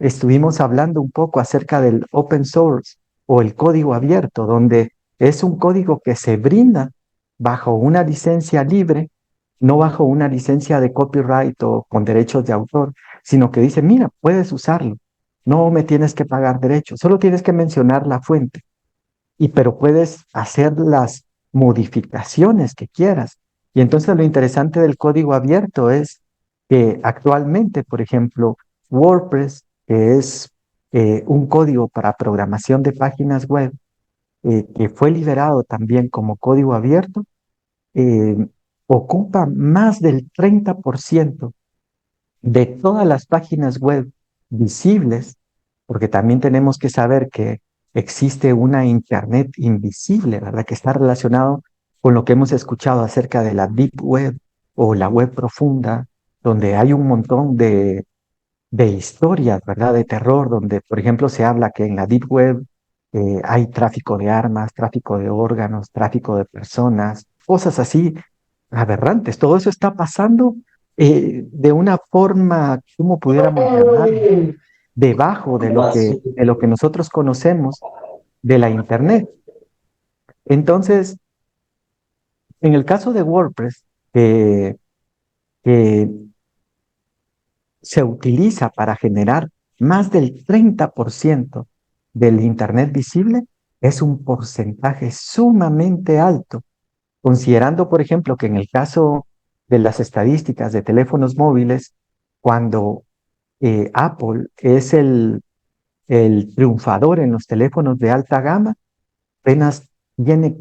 estuvimos hablando un poco acerca del open source o el código abierto, donde es un código que se brinda bajo una licencia libre, no bajo una licencia de copyright o con derechos de autor, sino que dice, mira, puedes usarlo, no me tienes que pagar derechos, solo tienes que mencionar la fuente, pero puedes hacer las modificaciones que quieras. Y entonces lo interesante del código abierto es que actualmente, por ejemplo, WordPress, que es un código para programación de páginas web, que fue liberado también como código abierto, eh, ocupa más del 30% de todas las páginas web visibles, porque también tenemos que saber que existe una Internet invisible, ¿verdad? Que está relacionado con lo que hemos escuchado acerca de la Deep Web o la web profunda, donde hay un montón de historias, ¿verdad? De terror, donde, por ejemplo, se habla que en la Deep Web hay tráfico de armas, tráfico de órganos, tráfico de personas, cosas así aberrantes. Todo eso está pasando de una forma, ¿cómo pudiéramos llamar? Debajo de lo que nosotros conocemos de la Internet. Entonces, en el caso de WordPress, que se utiliza para generar más del 30% del Internet visible, es un porcentaje sumamente alto, considerando, por ejemplo, que en el caso de las estadísticas de teléfonos móviles, cuando Apple es el triunfador en los teléfonos de alta gama, apenas tiene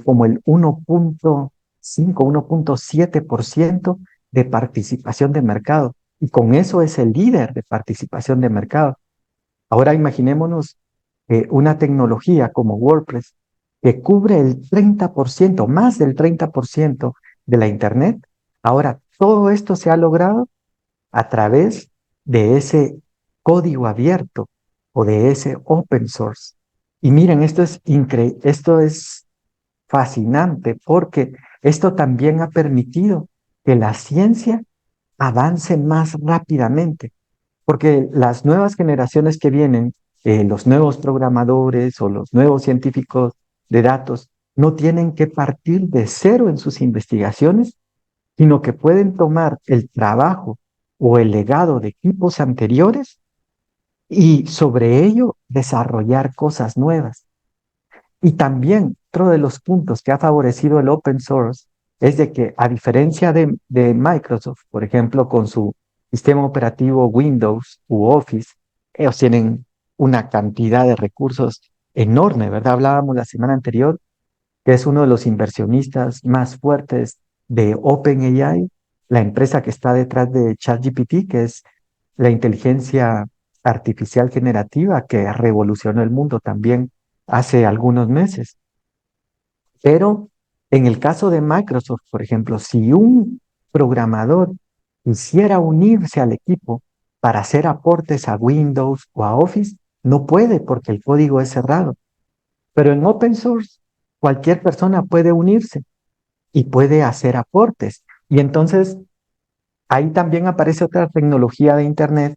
como el 1.5, 1.7% de participación de mercado. Y con eso es el líder de participación de mercado. Ahora imaginémonos una tecnología como WordPress que cubre el 30%, más del 30% de la Internet. Ahora, todo esto se ha logrado a través de ese código abierto o de ese open source. Y miren, esto es fascinante porque esto también ha permitido que la ciencia avance más rápidamente, porque las nuevas generaciones que vienen, los nuevos programadores o los nuevos científicos de datos, no tienen que partir de cero en sus investigaciones, sino que pueden tomar el trabajo o el legado de equipos anteriores y sobre ello desarrollar cosas nuevas. Y también otro de los puntos que ha favorecido el open source es de que a diferencia de Microsoft, por ejemplo, con su sistema operativo Windows u Office, ellos tienen una cantidad de recursos enorme, ¿verdad? Hablábamos la semana anterior que es uno de los inversionistas más fuertes de OpenAI, la empresa que está detrás de ChatGPT, que es la inteligencia artificial generativa que revolucionó el mundo también hace algunos meses. Pero en el caso de Microsoft, por ejemplo, si un programador quisiera unirse al equipo para hacer aportes a Windows o a Office, no puede porque el código es cerrado. Pero en open source, cualquier persona puede unirse y puede hacer aportes. Y entonces ahí también aparece otra tecnología de Internet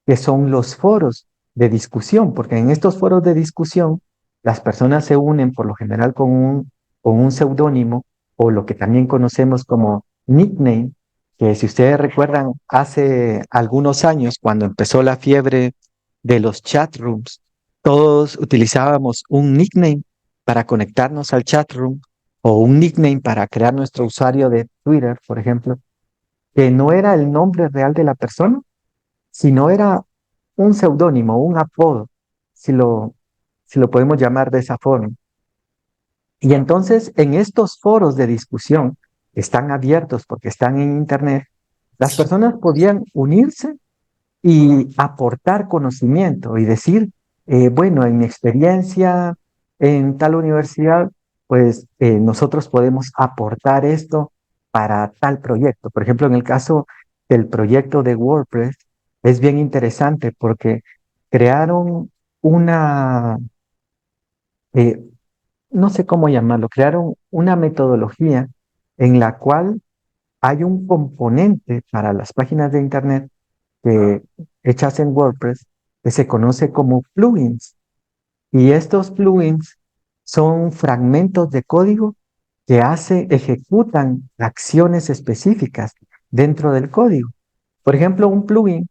que son los foros de discusión, porque en estos foros de discusión las personas se unen por lo general con un seudónimo o lo que también conocemos como nickname, que si ustedes recuerdan hace algunos años cuando empezó la fiebre de los chat rooms, todos utilizábamos un nickname para conectarnos al chat room o un nickname para crear nuestro usuario de Twitter, por ejemplo, que no era el nombre real de la persona, sino era un seudónimo, un apodo, si lo, si lo podemos llamar de esa forma. Y entonces en estos foros de discusión que están abiertos porque están en Internet, las personas podían unirse y aportar conocimiento y decir, bueno, en mi experiencia en tal universidad, pues nosotros podemos aportar esto para tal proyecto. Por ejemplo, en el caso del proyecto de WordPress, es bien interesante porque crearon una, eh, no sé cómo llamarlo, crearon una metodología en la cual hay un componente para las páginas de Internet que hechas en WordPress que se conoce como plugins. Y estos plugins son fragmentos de código que ejecutan acciones específicas dentro del código. Por ejemplo, un plugin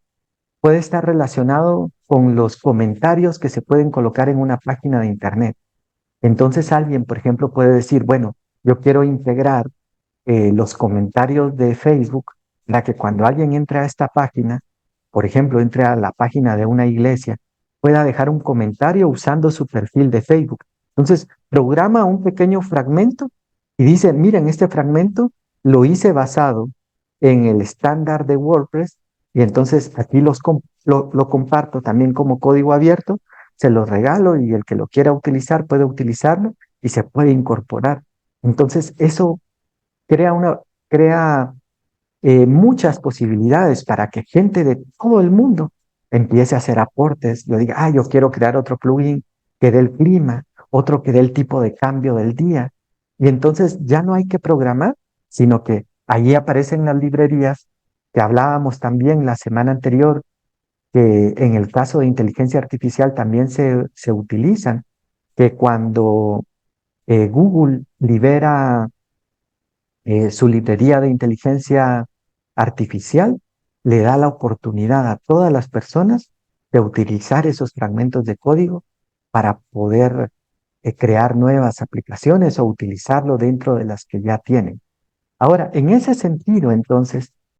puede estar relacionado con los comentarios que se pueden colocar en una página de Internet. Entonces alguien, por ejemplo, puede decir, bueno, yo quiero integrar los comentarios de Facebook para que cuando alguien entre a esta página, por ejemplo, entre a la página de una iglesia, pueda dejar un comentario usando su perfil de Facebook. Entonces, programa un pequeño fragmento y dice, miren, este fragmento lo hice basado en el estándar de WordPress y entonces aquí lo comparto también como código abierto, se lo regalo y el que lo quiera utilizar puede utilizarlo y se puede incorporar. Entonces, eso crea crea muchas posibilidades para que gente de todo el mundo empiece a hacer aportes. Yo diga, yo quiero crear otro plugin que dé el clima, otro que dé el tipo de cambio del día. Y entonces ya no hay que programar, sino que allí aparecen las librerías que hablábamos también la semana anterior, que en el caso de inteligencia artificial también se utilizan, que cuando Google libera su librería de inteligencia artificial le da la oportunidad a todas las personas de utilizar esos fragmentos de código para poder crear nuevas aplicaciones o utilizarlo dentro de las que ya tienen. Ahora, en ese sentido, entonces,